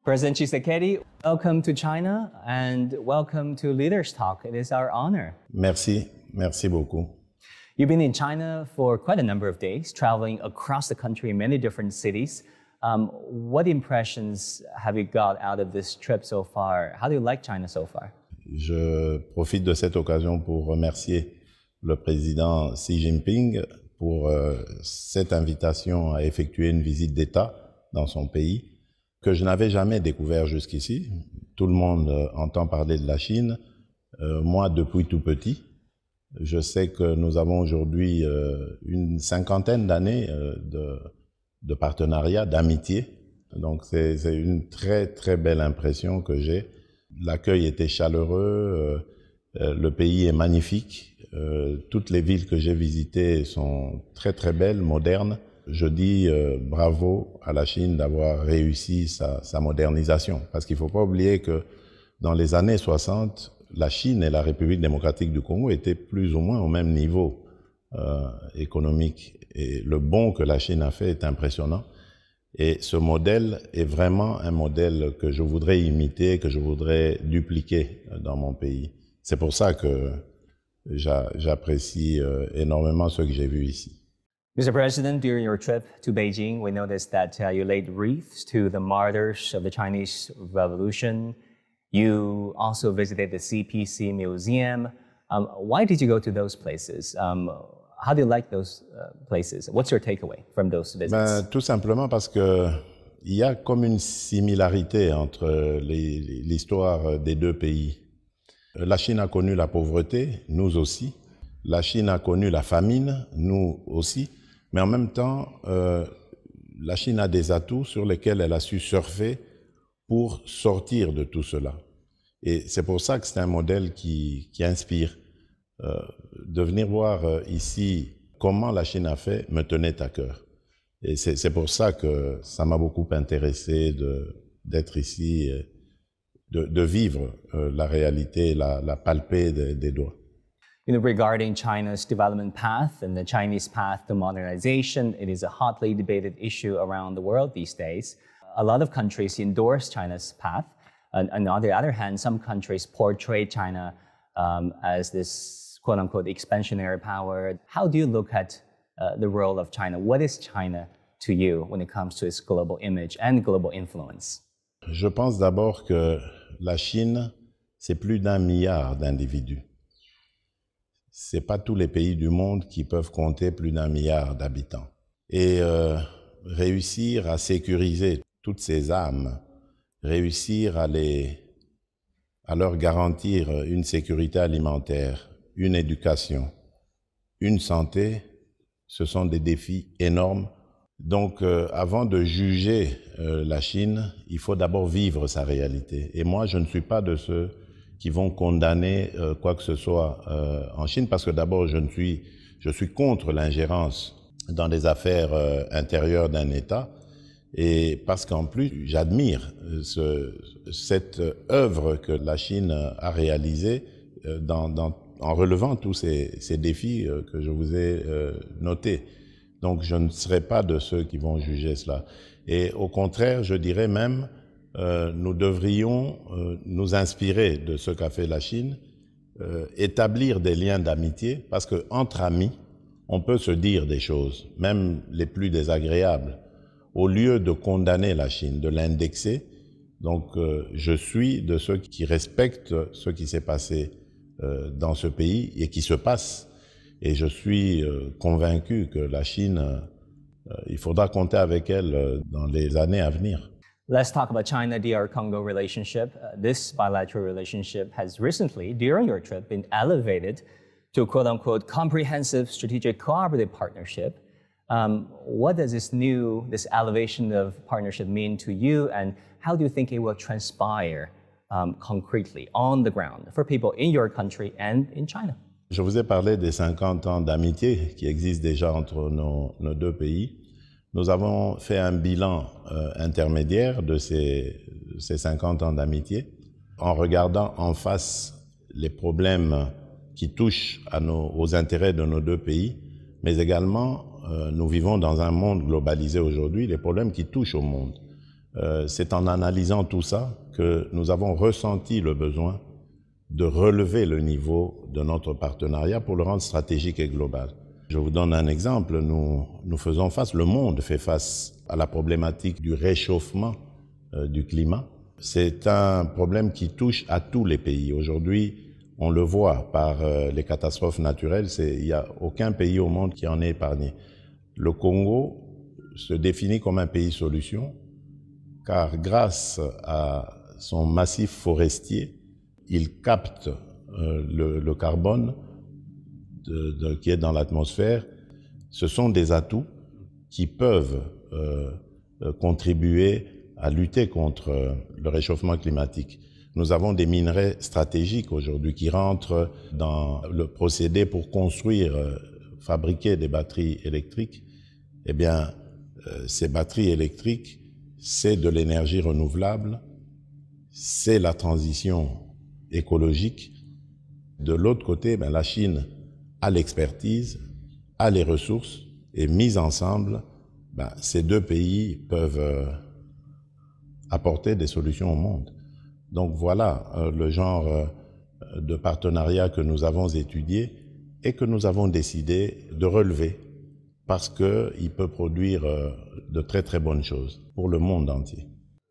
President Tshisekedi, welcome to China and welcome to Leaders Talk. It is our honor. Merci beaucoup. You've been in China for quite a number of days, traveling across the country in many different cities. What impressions have you got out of this trip so far? How do you like China so far? Je profite de cette occasion pour remercier le président Xi Jinping pour cette invitation à effectuer une visite d'État dans son pays que je n'avais jamais découvert jusqu'ici. Tout le monde entend parler de la Chine. Moi, depuis tout petit, je sais que nous avons aujourd'hui une cinquantaine d'années de partenariat, d'amitié. Donc c'est une très très belle impression que j'ai. L'accueil était chaleureux, le pays est magnifique. Toutes les villes que j'ai visitées sont très très belles, modernes. Je dis bravo à la Chine d'avoir réussi sa modernisation. Parce qu'il ne faut pas oublier que dans les années 60, la Chine et la République démocratique du Congo étaient plus ou moins au même niveau économique. Et le bond que la Chine a fait est impressionnant. Et ce modèle est vraiment un modèle que je voudrais imiter, que je voudrais dupliquer dans mon pays. C'est pour ça que j'apprécie énormément ce que j'ai vu ici. Mr. President, during your trip to Beijing, we noticed that you laid wreaths to the martyrs of the Chinese Revolution. You also visited the CPC Museum. Why did you go to those places? How do you like those places? What's your takeaway from those visits? Tout simplement parce que il y a comme une similarité entre l'histoire des deux pays. La Chine a connu la pauvreté, nous aussi. La Chine a connu la famine, nous aussi. Mais en même temps, la Chine a des atouts sur lesquels elle a su surfer pour sortir de tout cela. Et c'est pour ça que c'est un modèle qui inspire. De venir voir ici comment la Chine a fait me tenait à cœur. Et c'est pour ça que ça m'a beaucoup intéressé d'être ici, de vivre la réalité, la palper des doigts. You know, regarding China's development path and the Chinese path to modernization, it is a hotly debated issue around the world these days. A lot of countries endorse China's path. And on the other hand, some countries portray China as this quote-unquote expansionary power. How do you look at the role of China? What is China to you when it comes to its global image and global influence? Je pense d'abord que la Chine, c'est plus d'1 milliard d'individus. C'est pas tous les pays du monde qui peuvent compter plus d'1 milliard d'habitants. Et réussir à sécuriser toutes ces âmes, réussir à leur garantir une sécurité alimentaire, une éducation, une santé, ce sont des défis énormes. Donc, avant de juger la Chine, il faut d'abord vivre sa réalité. Et moi, je ne suis pas de ceux qui vont condamner quoi que ce soit en Chine, parce que d'abord, je suis contre l'ingérence dans les affaires intérieures d'un État, et parce qu'en plus, j'admire cette œuvre que la Chine a réalisée en relevant tous ces défis que je vous ai notés. Donc, je ne serai pas de ceux qui vont juger cela. Et au contraire, je dirais même, nous devrions nous inspirer de ce qu'a fait la Chine, établir des liens d'amitié, parce qu'entre amis, on peut se dire des choses, même les plus désagréables, au lieu de condamner la Chine, de l'indexer. Donc, je suis de ceux qui respectent ce qui s'est passé dans ce pays et qui se passe. Et je suis convaincu que la Chine, il faudra compter avec elle dans les années à venir. Let's talk about China-DR Congo relationship. This bilateral relationship has recently, during your trip, been elevated to a quote-unquote comprehensive strategic cooperative partnership. What does this elevation of partnership mean to you, and how do you think it will transpire concretely on the ground for people in your country and in China? Je vous ai parlé des 50 ans d'amitié qui existent déjà entre nos deux pays. Nous avons fait un bilan intermédiaire de ces 50 ans d'amitié en regardant en face les problèmes qui touchent aux intérêts de nos deux pays, mais également nous vivons dans un monde globalisé aujourd'hui, les problèmes qui touchent au monde. C'est en analysant tout ça que nous avons ressenti le besoin de relever le niveau de notre partenariat pour le rendre stratégique et global. Je vous donne un exemple, nous faisons face, le monde fait face à la problématique du réchauffement du climat. C'est un problème qui touche à tous les pays. Aujourd'hui, on le voit par les catastrophes naturelles, il n'y a aucun pays au monde qui en est épargné. Le Congo se définit comme un pays solution, car grâce à son massif forestier, il capte le carbone qui est dans l'atmosphère. Ce sont des atouts qui peuvent contribuer à lutter contre le réchauffement climatique. Nous avons des minerais stratégiques aujourd'hui qui rentrent dans le procédé pour construire, fabriquer des batteries électriques. Eh bien, ces batteries électriques, c'est de l'énergie renouvelable, c'est la transition écologique. De l'autre côté, la Chine a l'expertise, a les ressources, et mis ensemble, ces deux pays peuvent apporter des solutions au monde. Donc voilà le genre de partenariat que nous avons étudié et que nous avons décidé de relever parce qu'il peut produire de très très bonnes choses pour le monde entier.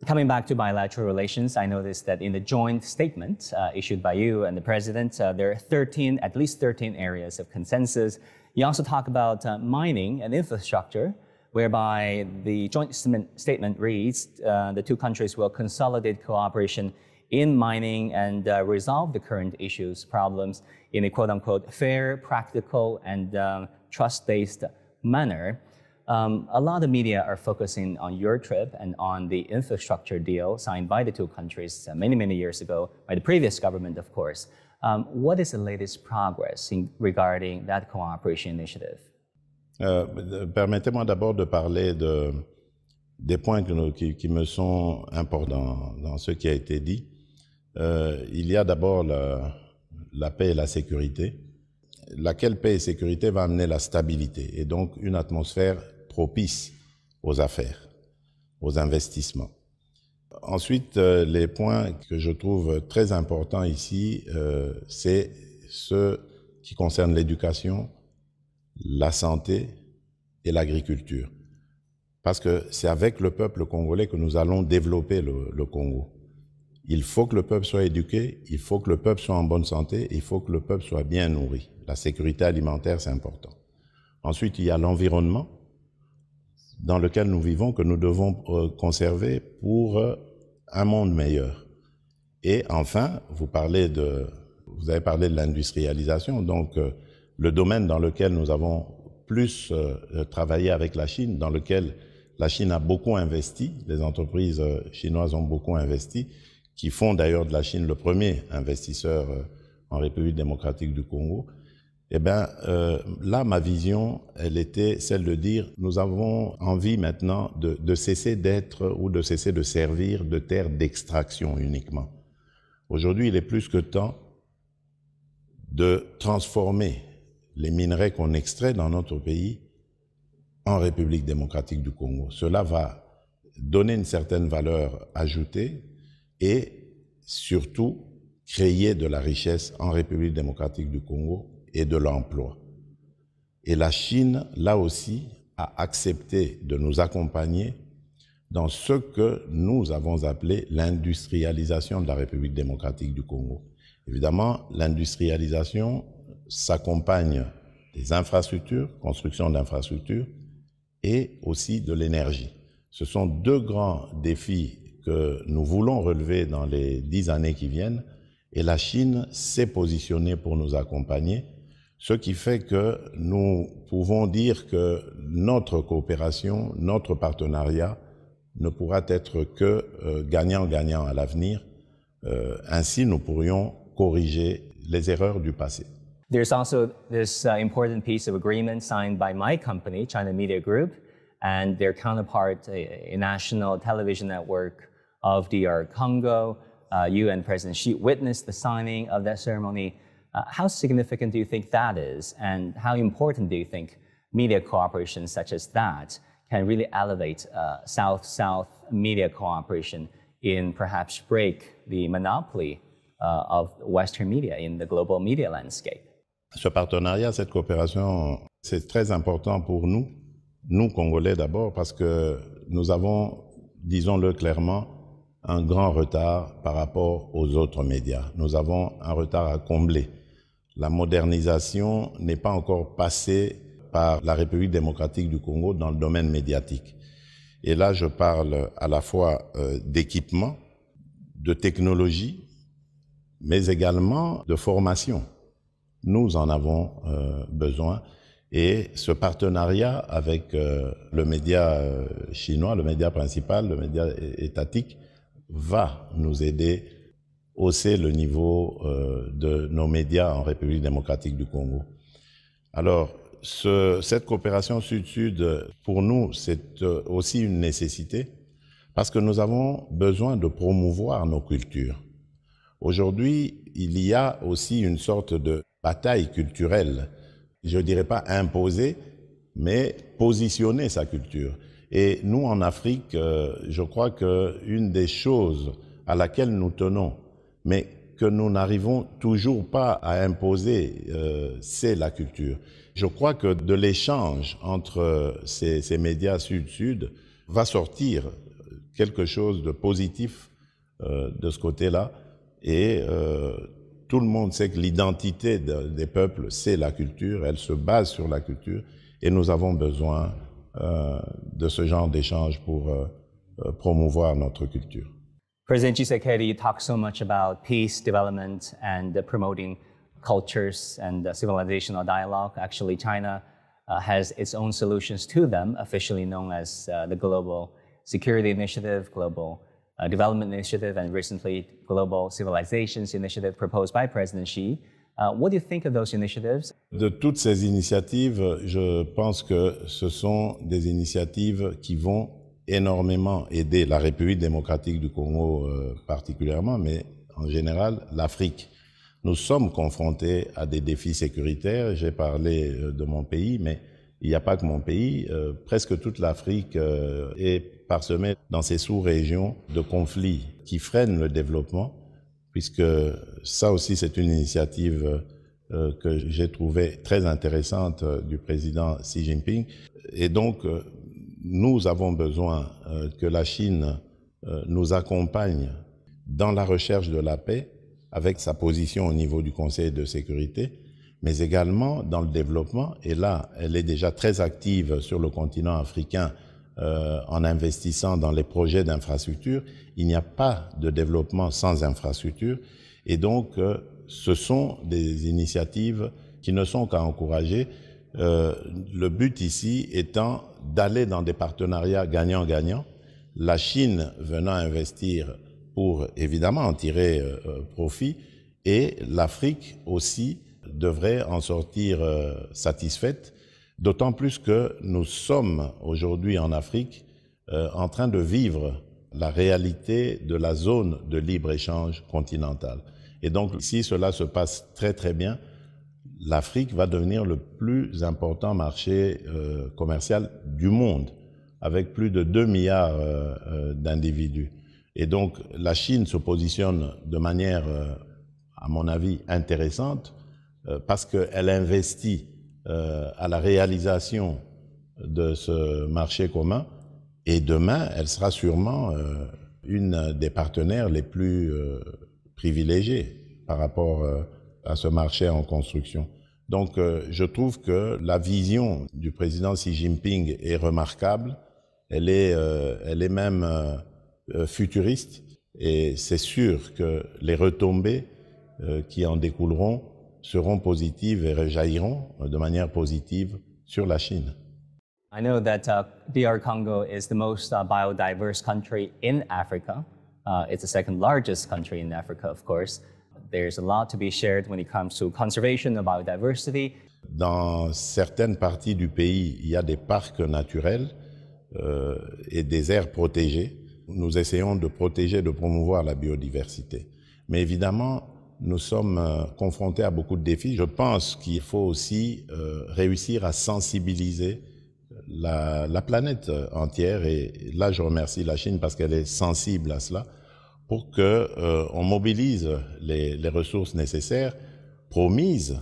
Coming back to bilateral relations, I noticed that in the joint statement issued by you and the President, there are at least 13 areas of consensus. You also talk about mining and infrastructure, whereby the joint statement reads, the two countries will consolidate cooperation in mining and resolve the current issues, problems in a quote-unquote fair, practical, and trust-based manner. A lot of media are focusing on your trip and on the infrastructure deal signed by the two countries many, many years ago by the previous government, of course. What is the latest progress regarding that cooperation initiative? Permettez-moi d'abord de parler des points qui me sont importants dans ce qui a été dit. Il y a d'abord la paix et la sécurité. Laquelle paix et sécurité va amener la stabilité et donc une atmosphère propice aux affaires, aux investissements. Ensuite, les points que je trouve très importants ici, c'est ceux qui concernent l'éducation, la santé et l'agriculture. Parce que c'est avec le peuple congolais que nous allons développer le Congo. Il faut que le peuple soit éduqué, il faut que le peuple soit en bonne santé, il faut que le peuple soit bien nourri. La sécurité alimentaire, c'est important. Ensuite, il y a l'environnement dans lequel nous vivons que nous devons conserver pour un monde meilleur. Et enfin, vous avez parlé de l'industrialisation, donc le domaine dans lequel nous avons plus travaillé avec la Chine, dans lequel la Chine a beaucoup investi, les entreprises chinoises ont beaucoup investi, qui font d'ailleurs de la Chine le premier investisseur en République démocratique du Congo. Eh bien, là, ma vision, elle était celle de dire, nous avons envie maintenant de cesser d'être ou de cesser de servir de terre d'extraction uniquement. Aujourd'hui, il est plus que temps de transformer les minerais qu'on extrait dans notre pays en République démocratique du Congo. Cela va donner une certaine valeur ajoutée et surtout créer de la richesse en République démocratique du Congo et de l'emploi. Et la Chine, là aussi, a accepté de nous accompagner dans ce que nous avons appelé l'industrialisation de la République démocratique du Congo. Évidemment, l'industrialisation s'accompagne des infrastructures, construction d'infrastructures, et aussi de l'énergie. Ce sont deux grands défis que nous voulons relever dans les 10 années qui viennent, et la Chine s'est positionnée pour nous accompagner, ce qui fait que nous pouvons dire que notre coopération, notre partenariat ne pourra être que gagnant-gagnant à l'avenir. Ainsi, nous pourrions corriger les erreurs du passé. There's also this important piece of agreement signed by my company, China Media Group, and their counterpart, a national television network of DR Congo. You and President Xi witnessed the signing of that ceremony. How significant do you think that is, and how important do you think media cooperation such as that can really elevate South-South media cooperation in perhaps break the monopoly of Western media in the global media landscape. Ce partenariat, cette coopération, c'est très important pour nous, nous Congolais d'abord, parce que nous avons, disons-le clairement, un grand retard par rapport aux autres médias. Nous avons un retard à combler. La modernisation n'est pas encore passée par la République démocratique du Congo dans le domaine médiatique. Et là, je parle à la fois d'équipement, de technologie, mais également de formation. Nous en avons besoin. Et ce partenariat avec le média chinois, le média principal, le média étatique, va nous aider à hausser le niveau de nos médias en République démocratique du Congo. Alors, cette coopération Sud-Sud, pour nous, c'est aussi une nécessité parce que nous avons besoin de promouvoir nos cultures. Aujourd'hui, il y a aussi une sorte de bataille culturelle, je ne dirais pas imposer, mais positionner sa culture. Et nous, en Afrique, je crois qu'une des choses à laquelle nous tenons, mais que nous n'arrivons toujours pas à imposer, c'est la culture. Je crois que de l'échange entre ces médias Sud-Sud va sortir quelque chose de positif de ce côté-là. Et tout le monde sait que l'identité des peuples, c'est la culture, elle se base sur la culture, et nous avons besoin de ce genre d'échange pour promouvoir notre culture. President Tshisekedi, you talk so much about peace, development, and promoting cultures and civilizational dialogue. Actually, China has its own solutions to them, officially known as the Global Security Initiative, Global Development Initiative, and recently Global Civilizations Initiative proposed by President Xi. What do you think of those initiatives? De toutes ces initiatives, je pense que ce sont des initiatives qui vont énormément aider la République démocratique du Congo particulièrement, mais en général l'Afrique. Nous sommes confrontés à des défis sécuritaires. J'ai parlé de mon pays, mais il n'y a pas que mon pays. Presque toute l'Afrique est parsemée dans ces sous-régions de conflits qui freinent le développement, puisque ça aussi c'est une initiative que j'ai trouvée très intéressante du président Xi Jinping. Et donc, nous avons besoin que la Chine nous accompagne dans la recherche de la paix avec sa position au niveau du Conseil de sécurité, mais également dans le développement. Et là, elle est déjà très active sur le continent africain en investissant dans les projets d'infrastructure. Il n'y a pas de développement sans infrastructure. Et donc, ce sont des initiatives qui ne sont qu'à encourager. Le but ici étant d'aller dans des partenariats gagnant-gagnant, la Chine venant investir pour évidemment en tirer profit, et l'Afrique aussi devrait en sortir satisfaite, d'autant plus que nous sommes aujourd'hui en Afrique en train de vivre la réalité de la zone de libre-échange continentale. Et donc, si cela se passe très très bien, l'Afrique va devenir le plus important marché commercial du monde, avec plus de 2 milliards d'individus. Et donc, la Chine se positionne de manière, à mon avis, intéressante, parce qu'elle investit à la réalisation de ce marché commun, et demain, elle sera sûrement une des partenaires les plus privilégiés par rapport à ce marché en construction. Donc, je trouve que la vision du président Xi Jinping est remarquable. Elle est même futuriste, et c'est sûr que les retombées qui en découleront seront positives et rejailliront de manière positive sur la Chine. I know that DR Congo is the most biodiverse country in Africa. It's the second largest country in Africa, of course. There's a lot to be shared when it comes to conservation of biodiversity. Dans certaines parties du pays, il y a des parcs naturels et des aires protégées. Nous essayons de protéger, de promouvoir la biodiversité. Mais évidemment, nous sommes confrontés à beaucoup de défis. Je pense qu'il faut aussi réussir à sensibiliser la planète entière, et là je remercie la Chine parce qu'elle est sensible à cela, pour qu'on mobilise les ressources nécessaires promises,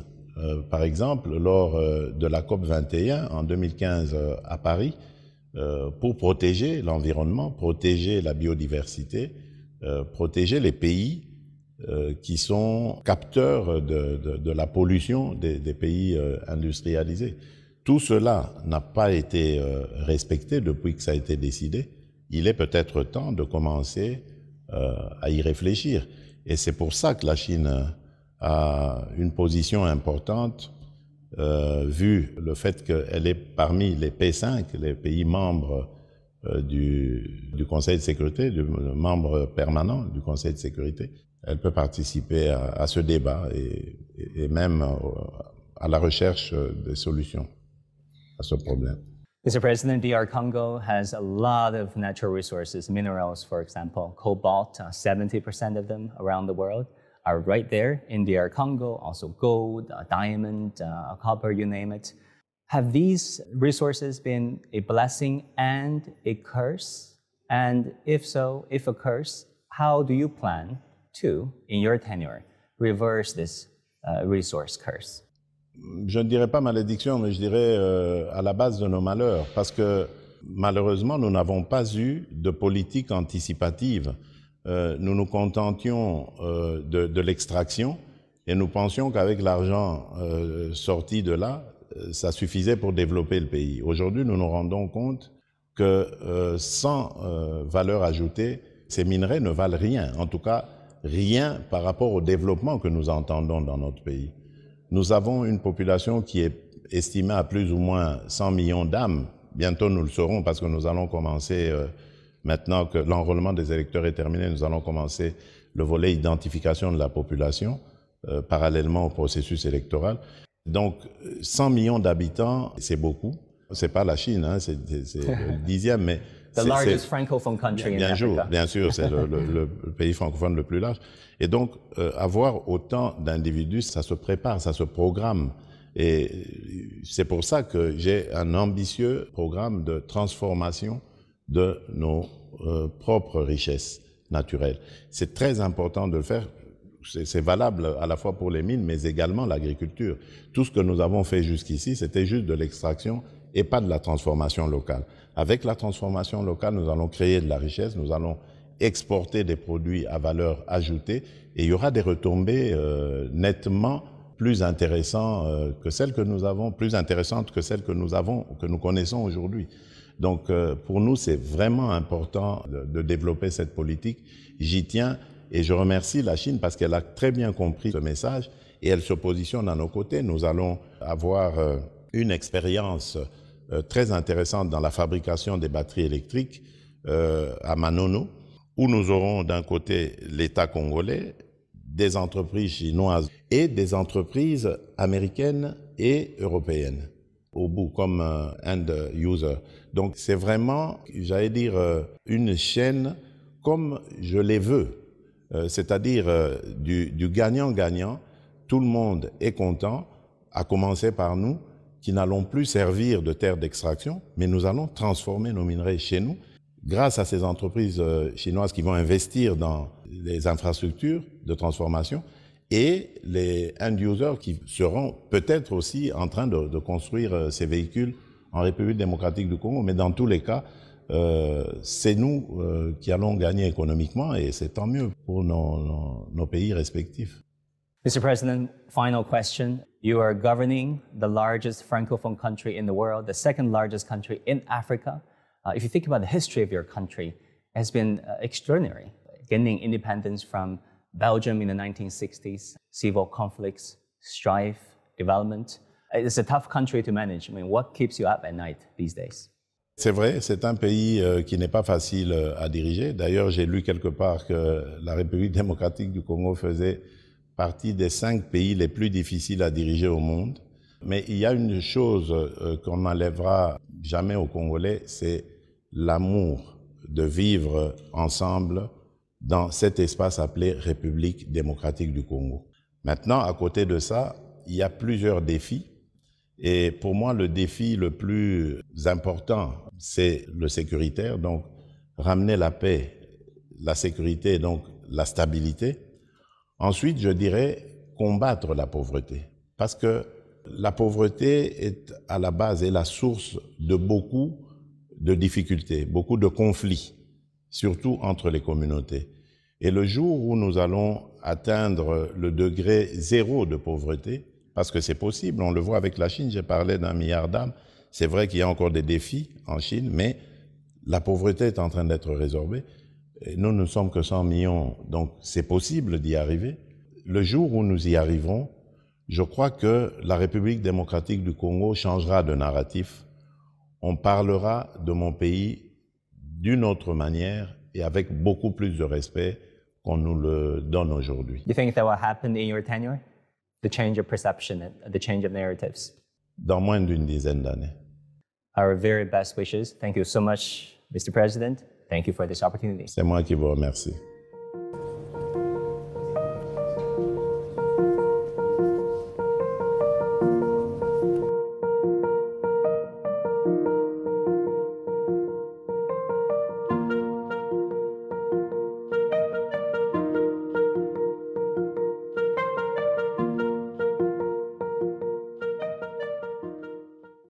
par exemple, lors de la COP 21 en 2015 à Paris, pour protéger l'environnement, protéger la biodiversité, protéger les pays qui sont capteurs de la pollution des pays industrialisés. Tout cela n'a pas été respecté depuis que ça a été décidé. Il est peut-être temps de commencer à y réfléchir. Et c'est pour ça que la Chine a une position importante, vu le fait qu'elle est parmi les P5, les pays membres du Conseil de sécurité, membres permanents du Conseil de sécurité. Elle peut participer à ce débat et même à la recherche de solutions à ce problème. Mr. President, DR Congo has a lot of natural resources, minerals, for example, cobalt, 70% of them around the world are right there in DR Congo, also gold, diamond, copper, you name it. Have these resources been a blessing and a curse? And if so, if a curse, how do you plan to, in your tenure, reverse this resource curse? Je ne dirais pas malédiction, mais je dirais à la base de nos malheurs, parce que malheureusement, nous n'avons pas eu de politique anticipative. Nous nous contentions de l'extraction et nous pensions qu'avec l'argent sorti de là, ça suffisait pour développer le pays. Aujourd'hui, nous nous rendons compte que sans valeur ajoutée, ces minerais ne valent rien, en tout cas rien par rapport au développement que nous entendons dans notre pays. Nous avons une population qui est estimée à plus ou moins 100 millions d'âmes. Bientôt nous le saurons parce que nous allons commencer, maintenant que l'enrôlement des électeurs est terminé, nous allons commencer le volet identification de la population, parallèlement au processus électoral. Donc 100 millions d'habitants, c'est beaucoup. C'est pas la Chine, hein, c'est le 10e, mais... The largest francophone country in Africa. Bien sûr, c'est le pays francophone le plus large. Et donc, avoir autant d'individus, ça se prépare, ça se programme. Et c'est pour ça que j'ai un ambitieux programme de transformation de nos propres richesses naturelles. C'est très important de le faire. C'est valable à la fois pour les mines, mais également l'agriculture. Tout ce que nous avons fait jusqu'ici, c'était juste de l'extraction et pas de la transformation locale. Avec la transformation locale, nous allons créer de la richesse, nous allons exporter des produits à valeur ajoutée et il y aura des retombées nettement plus intéressantes que celles que nous avons, plus intéressantes que celles que nous connaissons aujourd'hui. Donc pour nous, c'est vraiment important de développer cette politique. J'y tiens et je remercie la Chine parce qu'elle a très bien compris ce message et elle se positionne à nos côtés. Nous allons avoir une expérience très intéressante dans la fabrication des batteries électriques à Manono, où nous aurons d'un côté l'État congolais, des entreprises chinoises et des entreprises américaines et européennes au bout comme end user. Donc c'est vraiment, j'allais dire, une chaîne comme je les veux, c'est-à-dire du gagnant-gagnant, tout le monde est content, à commencer par nous, qui n'allons plus servir de terre d'extraction, mais nous allons transformer nos minerais chez nous grâce à ces entreprises chinoises qui vont investir dans les infrastructures de transformation et les end-users qui seront peut-être aussi en train de construire ces véhicules en République démocratique du Congo. Mais dans tous les cas, c'est nous qui allons gagner économiquement et c'est tant mieux pour nos pays respectifs. Mr. President, final question. You are governing the largest francophone country in the world, the second largest country in Africa. If you think about the history of your country, it has been extraordinary. Gaining independence from Belgium in the 1960s, civil conflicts, strife, development. It's a tough country to manage. I mean, what keeps you up at night these days? C'est vrai, c'est un pays qui n'est pas facile à diriger. D'ailleurs, j'ai lu quelque part que la République démocratique du Congo faisait partie des 5 pays les plus difficiles à diriger au monde. Mais il y a une chose qu'on n'enlèvera jamais aux Congolais, c'est l'amour de vivre ensemble dans cet espace appelé République démocratique du Congo. Maintenant, à côté de ça, il y a plusieurs défis Et pour moi, le défi le plus important, c'est le sécuritaire, donc ramener la paix, la sécurité, donc la stabilité. Ensuite, je dirais combattre la pauvreté, parce que la pauvreté est à la base et la source de beaucoup de difficultés, beaucoup de conflits, surtout entre les communautés. Et le jour où nous allons atteindre le degré zéro de pauvreté, parce que c'est possible, on le voit avec la Chine, j'ai parlé d'1 milliard d'âmes, c'est vrai qu'il y a encore des défis en Chine, mais la pauvreté est en train d'être résorbée. Et nous ne sommes que 100 millions, donc c'est possible d'y arriver. Le jour où nous y arriverons, je crois que la République démocratique du Congo changera de narratif. On parlera de mon pays d'une autre manière et avec beaucoup plus de respect qu'on nous le donne aujourd'hui. Do you think that will happen in your tenure? The change of perception, the change of narratives? Dans moins d'une dizaine d'années. Our very best wishes. Thank you so much, Mr. President. Thank you for this opportunity. C'est moi qui vous remercie.